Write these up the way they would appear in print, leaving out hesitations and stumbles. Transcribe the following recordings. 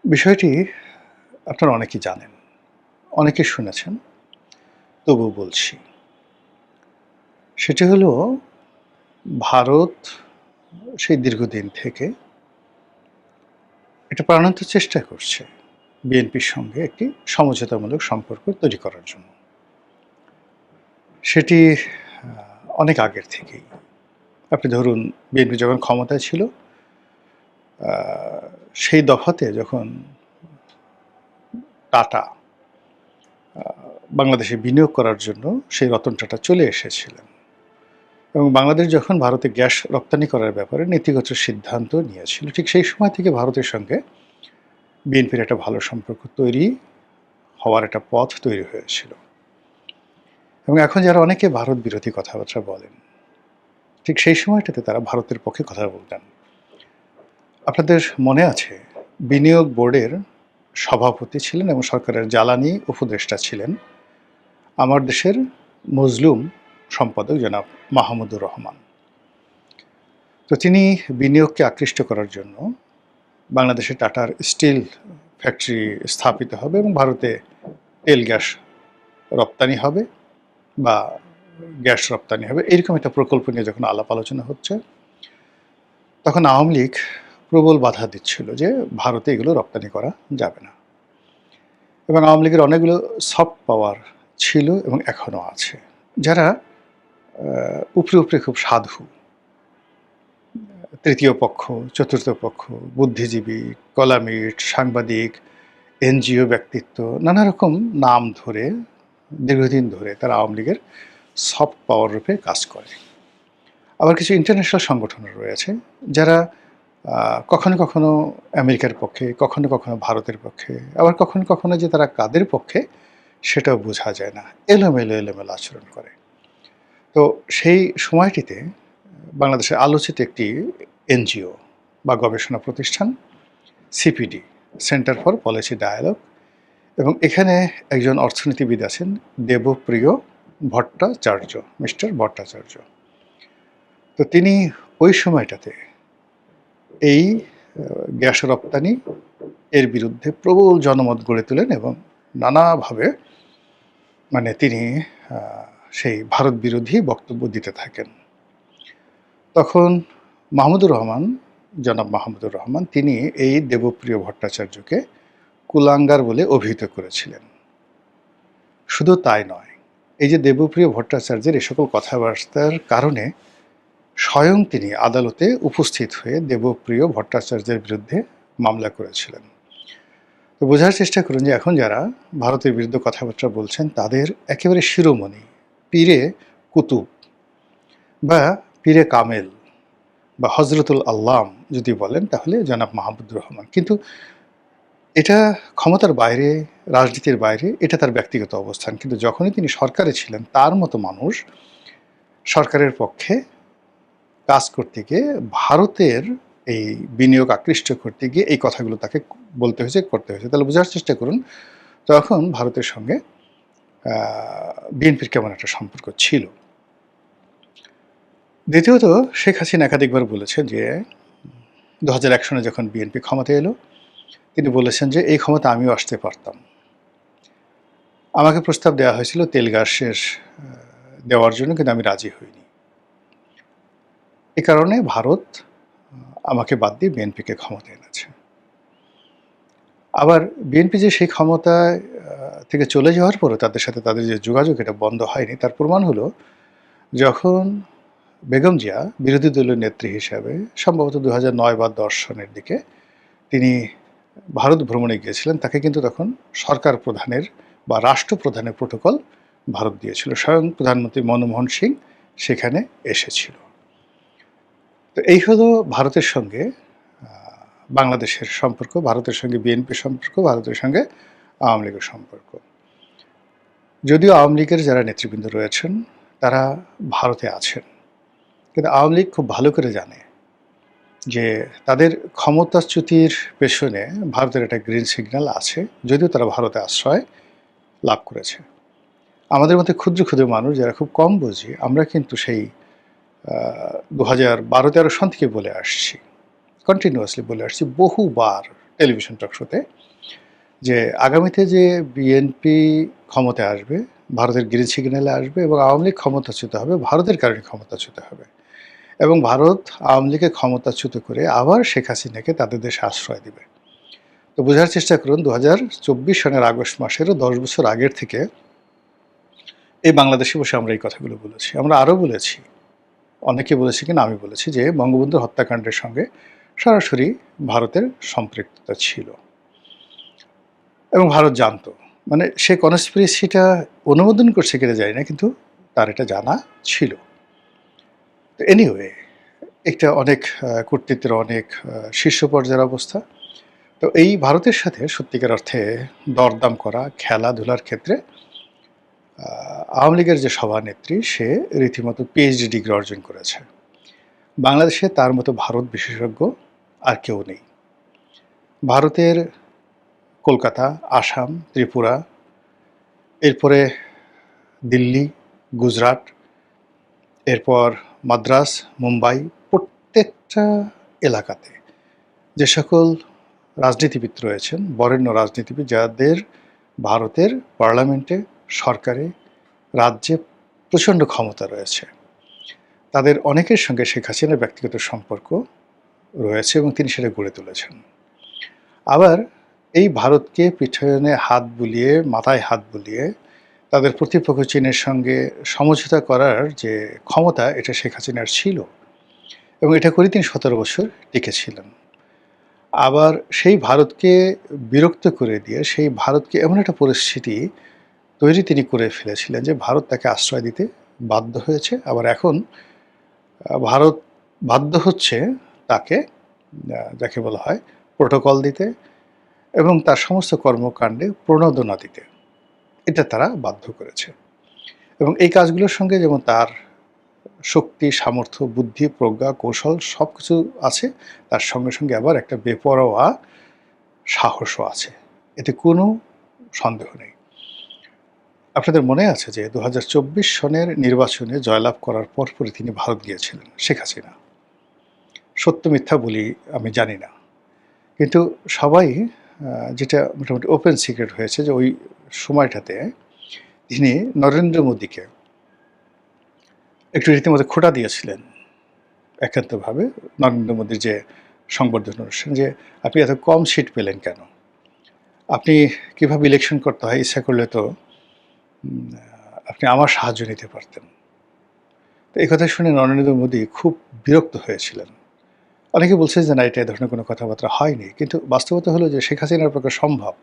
বিষয়টি আপনারা অনেকেই জানেন, অনেকে শুনেছেন, তবুও বলছি। সেটি হলো ভারত সেই দীর্ঘদিন থেকে একটা প্রাণান্ত চেষ্টা করছে বিএনপির সঙ্গে একটি সমঝোতামূলক সম্পর্ক তৈরি করার জন্য। সেটি অনেক আগের থেকেই। আপনি ধরুন বিএনপি যখন ক্ষমতায় ছিল, আ সেই দফাতে যখন টাটা আ বাংলাদেশে বিনিয়োগ করার জন্য সেই রতন টাটা চলে এসেছিলেন। এবং বাংলাদেশ যখন ভারতে গ্যাস রপ্তানি করার ব্যাপারে নীতিগত সিদ্ধান্ত নিয়েছিল, ঠিক সেই সময় থেকে ভারতের সঙ্গে বিএনপির একটা ভালো সম্পর্ক তৈরি হওয়ার একটা পথ তৈরি হয়েছিল। এবং এখন যারা অনেকে ভারত বিরোধী কথাবার্তা বলেন, ঠিক সেই সময়টাতে তারা ভারতের পক্ষে কথা বলতেন। আপনাদের মনে আছে, বিনিয়োগ বোর্ডের সভাপতি ছিলেন এবং সরকারের জ্বালানি উপদেষ্টা ছিলেন আমার দেশের মজলুম সম্পাদক জনাব মাহমুদুর রহমান। তো তিনি বিনিয়োগকে আকৃষ্ট করার জন্য বাংলাদেশে টাটার স্টিল ফ্যাক্টরি স্থাপিত হবে এবং ভারতে তেল গ্যাস রপ্তানি হবে বা গ্যাস রপ্তানি হবে, এরকম একটা প্রকল্প নিয়ে যখন আলাপ আলোচনা হচ্ছে, তখন আওয়ামী লীগ প্রবল বাধা দিচ্ছিল যে ভারতে এগুলো রপ্তানি করা যাবে না। এবং আওয়ামী লীগের অনেকগুলো সফট পাওয়ার ছিল এবং এখনও আছে, যারা উপরে উপরে খুব সাধু, তৃতীয় পক্ষ, চতুর্থ পক্ষ, বুদ্ধিজীবী, কলামিস্ট, সাংবাদিক, এনজিও ব্যক্তিত্ব, নানা রকম নাম ধরে দীর্ঘদিন ধরে তারা আওয়ামী লীগের সফট পাওয়ার রূপে কাজ করে। আবার কিছু ইন্টারন্যাশনাল সংগঠনও রয়েছে, যারা কখনো কখনো আমেরিকার পক্ষে, কখনো কখনো ভারতের পক্ষে, আবার কখনো কখনো যে তারা কাদের পক্ষে সেটাও বোঝা যায় না, এলোমেলো আচরণ করে। তো সেই সময়টিতে বাংলাদেশের আলোচিত একটি এনজিও বা গবেষণা প্রতিষ্ঠান CPD, Centre for Policy Dialogue, এবং এখানে একজন অর্থনীতিবিদ আছেন দেবপ্রিয় ভট্টাচার্য, মিস্টার ভট্টাচার্য। তো তিনি ওই সময়টাতে এই গ্যাস রপ্তানি এর বিরুদ্ধে প্রবল জনমত গড়ে তোলেন এবং নানাভাবে তিনি সেই ভারত বিরোধী বক্তব্য দিতে থাকেন। তখন মাহমুদুর রহমান, জনাব মাহমুদুর রহমান, তিনি এই দেবপ্রিয় ভট্টাচার্যকে কুলাঙ্গার বলে অভিহিত করেছিলেন। শুধু তাই নয়, এই যে দেবপ্রিয় ভট্টাচার্যের এই সকল কথাবার্তার কারণে স্বয়ং তিনি আদালতে উপস্থিত হয়ে দেবপ্রিয় ভট্টাচার্যের বিরুদ্ধে মামলা করেছিলেন। তো বোঝার চেষ্টা করুন যে এখন যারা ভারতের বিরুদ্ধে কথাবার্তা বলছেন, তাদের একেবারে শিরোমণি, পীরে কুতুব বা পীরে কামেল বা হজরতুল আল্লাম যদি বলেন, তাহলে জনাব মাহমুদুর রহমান। কিন্তু এটা ক্ষমতার বাইরে, রাজনীতির বাইরে, এটা তার ব্যক্তিগত অবস্থান। কিন্তু যখনই তিনি সরকারে ছিলেন, তার মতো মানুষ সরকারের পক্ষে কাজ করতে গিয়ে, ভারতের এই বিনিয়োগ আকৃষ্ট করতে গিয়ে এই কথাগুলো তাকে বলতে হয়েছে, করতে হয়েছে। তাহলে বোঝার চেষ্টা করুন তখন ভারতের সঙ্গে বিএনপির কেমন একটা সম্পর্ক ছিল। দ্বিতীয়ত, শেখ হাসিনা একাধিকবার বলেছেন যে 2001 সনে যখন বিএনপি ক্ষমতায় এলো, তিনি বলেছেন যে এই ক্ষমতা আমিও আসতে পারতাম। আমাকে প্রস্তাব দেওয়া হয়েছিল তেল গ্যাসের দেওয়ার জন্য, কিন্তু আমি রাজি হইনি। এ কারণে ভারত আমাকে বাদ দিয়ে বিএনপিকে ক্ষমতায় এনেছে। আবার বিএনপি যে সেই ক্ষমতায় থেকে চলে যাওয়ার পরও তাদের সাথে তাদের যে যোগাযোগ, এটা বন্ধ হয়নি, তার প্রমাণ হলো যখন বেগম জিয়া বিরোধী দলীয় নেত্রী হিসাবে সম্ভবত 2009 বা 10 সনের দিকে তিনি ভারত ভ্রমণে গিয়েছিলেন, তাকে কিন্তু তখন সরকার প্রধানের বা রাষ্ট্রপ্রধানের প্রোটোকল ভারত দিয়েছিল। স্বয়ং প্রধানমন্ত্রী মনমোহন সিং সেখানে এসেছিল। তো এই হলো ভারতের সঙ্গে বাংলাদেশের সম্পর্ক, ভারতের সঙ্গে বিএনপির সম্পর্ক, ভারতের সঙ্গে আওয়ামী লীগের সম্পর্ক। যদিও আওয়ামী লীগের যারা নেতৃবৃন্দ রয়েছেন তারা ভারতে আছেন, কিন্তু আওয়ামী লীগ খুব ভালো করে জানে যে তাদের ক্ষমতাচ্যুতির পেছনে ভারতের একটা গ্রিন সিগন্যাল আছে, যদিও তারা ভারতে আশ্রয় লাভ করেছে। আমাদের মধ্যে ক্ষুদ্র ক্ষুদ্র মানুষ যারা খুব কম বুঝি, আমরা কিন্তু সেই 2012-13 সন থেকে বলে আসছি, কন্টিনিউয়াসলি বলে আসছি বহুবার টেলিভিশন টক শোতে যে আগামীতে যে বিএনপি ক্ষমতায় আসবে, ভারতের গ্রিন সিগন্যালে আসবে এবং আওয়ামী লীগ ক্ষমতাচ্যুত হবে, ভারতের কারণে ক্ষমতাচ্যুত হবে এবং ভারত আওয়ামী লীগকে ক্ষমতাচ্যুত করে আবার শেখ হাসিনাকে তাদের দেশে আশ্রয় দিবে। তো বোঝার চেষ্টা করুন ২০২৪ সনের আগস্ট মাসেরও ১০ বছর আগের থেকে এই বাংলাদেশে বসে আমরা এই কথাগুলো বলেছি। আমরা আরও বলেছি, অনেকে বলেছি কিনা আমি বলেছি যে বঙ্গবন্ধুর হত্যাকাণ্ডের সঙ্গে সরাসরি ভারতের সম্পৃক্ততা ছিল এবং ভারত জানতো। মানে সে কনস্পিরেসিটা অনুমোদন করছে কিনা জানি না, কিন্তু তার এটা জানা ছিল। তো এনিওয়ে, একটা অনেক কর্তৃত্বের অনেক শীর্ষ পর্যায়ের অবস্থা। তো এই ভারতের সাথে সত্যিকার অর্থে দরদাম করা, খেলাধুলার ক্ষেত্রে আওয়ামী লীগের যে সভানেত্রী সে রীতিমতো পিএইচডি ডিগ্রি অর্জন করেছে। বাংলাদেশে তার মতো ভারত বিশেষজ্ঞ আর কেউ নেই। ভারতের কলকাতা, আসাম, ত্রিপুরা, এরপরে দিল্লি, গুজরাট, এরপর মাদ্রাস, মুম্বাই, প্রত্যেকটা এলাকাতে যে সকল রাজনীতিবিদ রয়েছেন, বরেণ্য রাজনীতিবিদ যাদের ভারতের পার্লামেন্টে, সরকারে, রাজ্যে প্রচণ্ড ক্ষমতা রয়েছে, তাদের অনেকের সঙ্গে শেখ হাসিনার ব্যক্তিগত সম্পর্ক রয়েছে এবং তিনি সেটা গড়ে তুলেছেন। আবার এই ভারতকে পিছনে হাত বুলিয়ে, মাথায় হাত বুলিয়ে তাদের প্রতিপক্ষ চীনের সঙ্গে সমঝোতা করার যে ক্ষমতা, এটা শেখ হাসিনার ছিল এবং এটা করে তিনি ১৭ বছর টিকেছিলেন। আবার সেই ভারতকে বিরক্ত করে দিয়ে সেই ভারতকে এমন একটা পরিস্থিতি তৈরি তিনি করে ফেলেছিলেন যে ভারত তাকে আশ্রয় দিতে বাধ্য হয়েছে। আবার এখন ভারত বাধ্য হচ্ছে তাকে, যাকে বলা হয়, প্রোটোকল দিতে এবং তার সমস্ত কর্মকাণ্ডে প্রণোদনা দিতে। এটা তারা বাধ্য করেছে এবং এই কাজগুলোর সঙ্গে যেমন তার শক্তি, সামর্থ্য, বুদ্ধি, প্রজ্ঞা, কৌশল সব কিছু আছে, তার সঙ্গে সঙ্গে আবার একটা বেপরোয়া সাহসও আছে, এতে কোনো সন্দেহ নেই। আপনাদের মনে আছে যে ২০২৪ সনের নির্বাচনে জয়লাভ করার পরপরই তিনি ভারত গিয়েছিলেন, শেখ হাসিনা। সত্য মিথ্যা বলি আমি জানি না, কিন্তু সবাই যেটা মোটামুটি ওপেন সিক্রেট হয়েছে যে ওই সময়টাতে তিনি নরেন্দ্র মোদীকে একটু রীতিমতো খোঁটা দিয়েছিলেন একান্তভাবে। নরেন্দ্র মোদীর যে সংবর্ধনা অনুষ্ঠান, যে আপনি এত কম সিট পেলেন কেন, আপনি কীভাবে ইলেকশন করতে হয় ইচ্ছা করলে তো আপনি আমার সাহায্য নিতে পারতেন। তো এই কথা শুনে নরেন্দ্র মোদী খুব বিরক্ত হয়েছিলেন। অনেকে বলছে যে না, এটা এ ধরনের কোনো কথাবার্তা হয়নি, কিন্তু বাস্তবতা হলো যে শেখ হাসিনার পক্ষে সম্ভব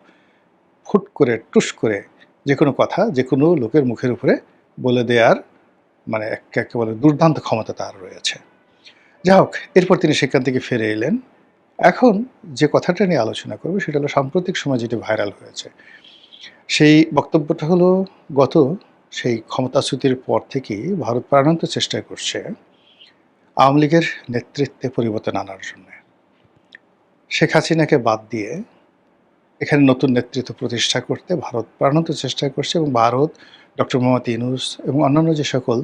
ফুট করে টুস করে যে কোনো কথা যে কোনো লোকের মুখের উপরে বলে দেওয়ার মানে একেবারে দুর্দান্ত ক্ষমতা তার রয়েছে। যাই হোক, এরপর তিনি সেখান থেকে ফিরে এলেন। এখন যে কথাটা নিয়ে আলোচনা করব সেটা হলো সাম্প্রতিক সময় যেটি ভাইরাল হয়েছে। সেই বক্তব্যটা হলো গত সেই ক্ষমতাচ্যুতির পর থেকেই ভারত প্রাণান্ত চেষ্টা করছে আওয়ামী লীগের নেতৃত্বে পরিবর্তন আনার জন্য। শেখ হাসিনাকে বাদ দিয়ে এখানে নতুন নেতৃত্ব প্রতিষ্ঠা করতে ভারত প্রাণান্ত চেষ্টা করছে এবং ভারত, ডক্টর মোহাম্মদ ইউনূস এবং অন্যান্য যে সকল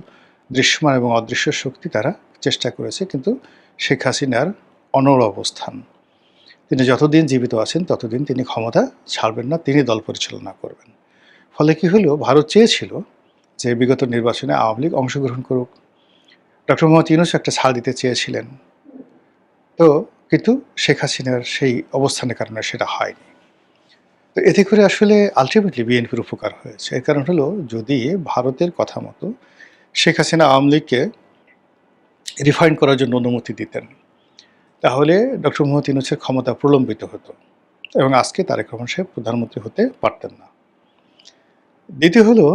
দৃশ্যমান এবং অদৃশ্য শক্তি তারা চেষ্টা করেছে, কিন্তু শেখ হাসিনার অনড় অবস্থান। তিনি যতদিন জীবিত আছেন ততদিন তিনি ক্ষমতা ছাড়বেন না, তিনি দল পরিচালনা করবেন। ফলে কি হলো, ভারত চেয়েছিল যে বিগত নির্বাচনে আওয়ামী লীগ অংশগ্রহণ করুক, ডক্টর মোহাম্মদ ইউনূস একটা ছাড় দিতে চেয়েছিলেন, তো কিন্তু শেখ হাসিনার সেই অবস্থানের কারণে সেটা হয়নি। তো এতে করে আসলে আলটিমেটলি বিএনপির উপকার হয়েছে। এর কারণ হলো, যদি ভারতের কথা মতো শেখ হাসিনা আওয়ামী লীগকে রিফাইন করার জন্য অনুমতি দিতেন, তাহলে ডক্টর মোহাম্মদ ইউনূসের ক্ষমতা প্রলম্বিত হতো এবং আজকে তারেক রহমান সাহেব প্রধানমন্ত্রী হতে পারতেন না। দ্বিতীয় হলো,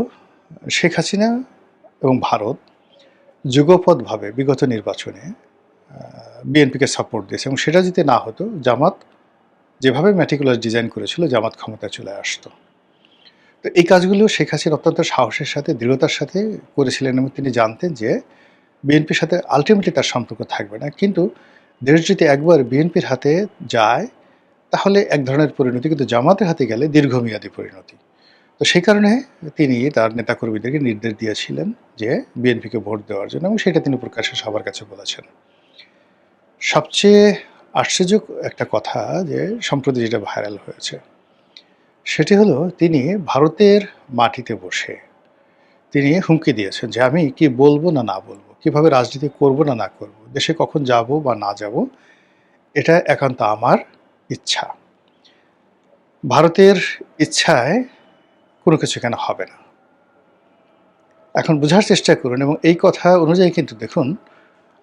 শেখ হাসিনা এবং ভারত যুগপৎভাবে বিগত নির্বাচনে বিএনপিকে সাপোর্ট দিয়েছে এবং সেটা যদি না হতো, জামাত যেভাবে ম্যাটিকুলাস ডিজাইন করেছিল, জামাত ক্ষমতায় চলে আসতো। তো এই কাজগুলো শেখ হাসিনা অত্যন্ত সাহসের সাথে, দৃঢ়তার সাথে করেছিলেন এবং তিনি জানতেন যে বিএনপির সাথে আলটিমেটলি তার সম্পর্ক থাকবে না, কিন্তু দেশ যদি একবার বিএনপির হাতে যায় তাহলে এক ধরনের পরিণতি, কিন্তু জামাতের হাতে গেলে দীর্ঘমেয়াদী পরিণতি। তো সেই কারণে তিনি তার নেতাকর্মীদেরকে নির্দেশ দিয়েছিলেন যে বিএনপিকে ভোট দেওয়ার জন্য, এবং সেটা তিনি প্রকাশ্যে সবার কাছে বলেছেন। সবচেয়ে আশ্চর্য একটা কথা যে সম্প্রতি যেটা ভাইরাল হয়েছে, সেটি হলো তিনি ভারতের মাটিতে বসে তিনি হুমকি দিয়েছেন যে, "আমি কি বলব না, না বলব, কিভাবে রাজনীতি করব না, না করব, দেশে কখন যাব বা না যাব, এটা একান্ত আমার ইচ্ছা। ভারতের ইচ্ছায় কোনো কিছু এখানে হবে না।" এখন বোঝার চেষ্টা করুন এবং এই কথা অনুযায়ী কিন্তু দেখুন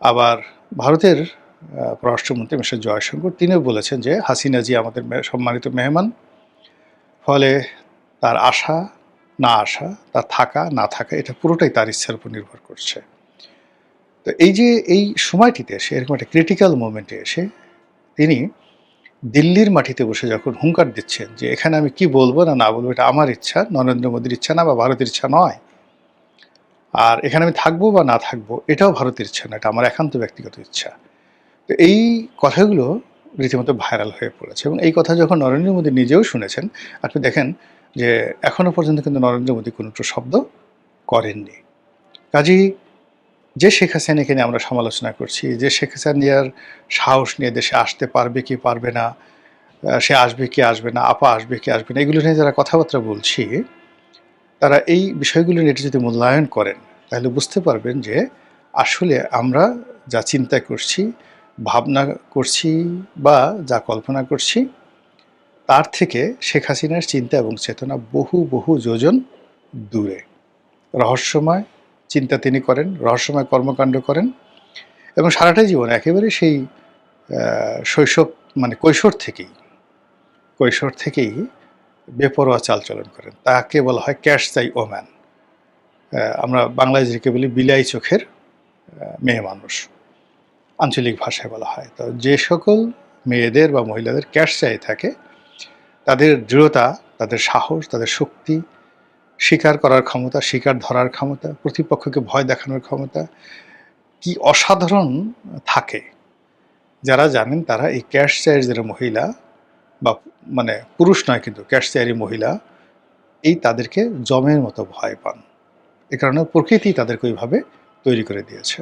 আবার ভারতের পররাষ্ট্রমন্ত্রী মিস্টার জয়শঙ্কর তিনিও বলেছেন যে, "হাসিনা জি আমাদের সম্মানিত মেহমান। ফলে তার আসা, না আসা, তার থাকা, না থাকা এটা পুরোটাই তার ইচ্ছার উপর নির্ভর করছে।" তো এই যে এই সময়টিতে এসে এরকম একটা ক্রিটিক্যাল মোমেন্টে এসে তিনি দিল্লির মাটিতে বসে যখন হুঙ্কার দিচ্ছেন যে, "এখানে আমি কি বলবো না, না বলবো এটা আমার ইচ্ছা, নরেন্দ্র মোদীর ইচ্ছা না বা ভারতের ইচ্ছা নয়। আর এখানে আমি থাকবো বা না থাকবো এটাও ভারতের ইচ্ছা না, এটা আমার একান্ত ব্যক্তিগত ইচ্ছা।" তো এই কথাগুলো রীতিমতো ভাইরাল হয়ে পড়েছে এবং এই কথা যখন নরেন্দ্র মোদী নিজেও শুনেছেন, আপনি দেখেন যে এখনো পর্যন্ত কিন্তু নরেন্দ্র মোদী কোনো শব্দ করেননি। কাজেই যে শেখ হাসিনাকে নিয়ে আমরা সমালোচনা করছি, যে শেখ হাসিনার সাহস নিয়ে দেশে আসতে পারবে কি পারবে না, সে আসবে কি আসবে না, আপা আসবে কি আসবে না, এগুলো নিয়ে যারা কথাবার্তা বলছি, তারা এই বিষয়গুলো নিয়ে যদি মূল্যায়ন করেন, তাহলে বুঝতে পারবেন যে আসলে আমরা যা চিন্তা করছি, ভাবনা করছি বা যা কল্পনা করছি, তার থেকে শেখ হাসিনার চিন্তা এবং চেতনা বহু বহু যোজন দূরে। রহস্যময় চিন্তা তিনি করেন, রহস্যময় কর্মকাণ্ড করেন এবং সারাটা জীবন একেবারে সেই শৈশব মানে কৈশোর থেকেই বেপরোয়া চালচলন করেন। তাকে বলা হয় ক্যাশ চাই ওম্যান। আমরা বাংলায় যেটাকে বলি বিলাই চোখের মেয়ে মানুষ, আঞ্চলিক ভাষায় বলা হয়। তো যে সকল মেয়েদের বা মহিলাদের ক্যাশ চাই থাকে, তাদের দৃঢ়তা, তাদের সাহস, তাদের শক্তি, শিকার করার ক্ষমতা, শিকার ধরার ক্ষমতা, প্রতিপক্ষকে ভয় দেখানোর ক্ষমতা কি অসাধারণ থাকে। যারা জানেন তারা এই ক্যাশ চায়ের যারা মহিলা বা মানে পুরুষ নয় কিন্তু ক্যাশ চায়েরই মহিলা, এই তাদেরকে যমের মতো ভয় পান। এ কারণে প্রকৃতি তাদেরকে ওইভাবে তৈরি করে দিয়েছে।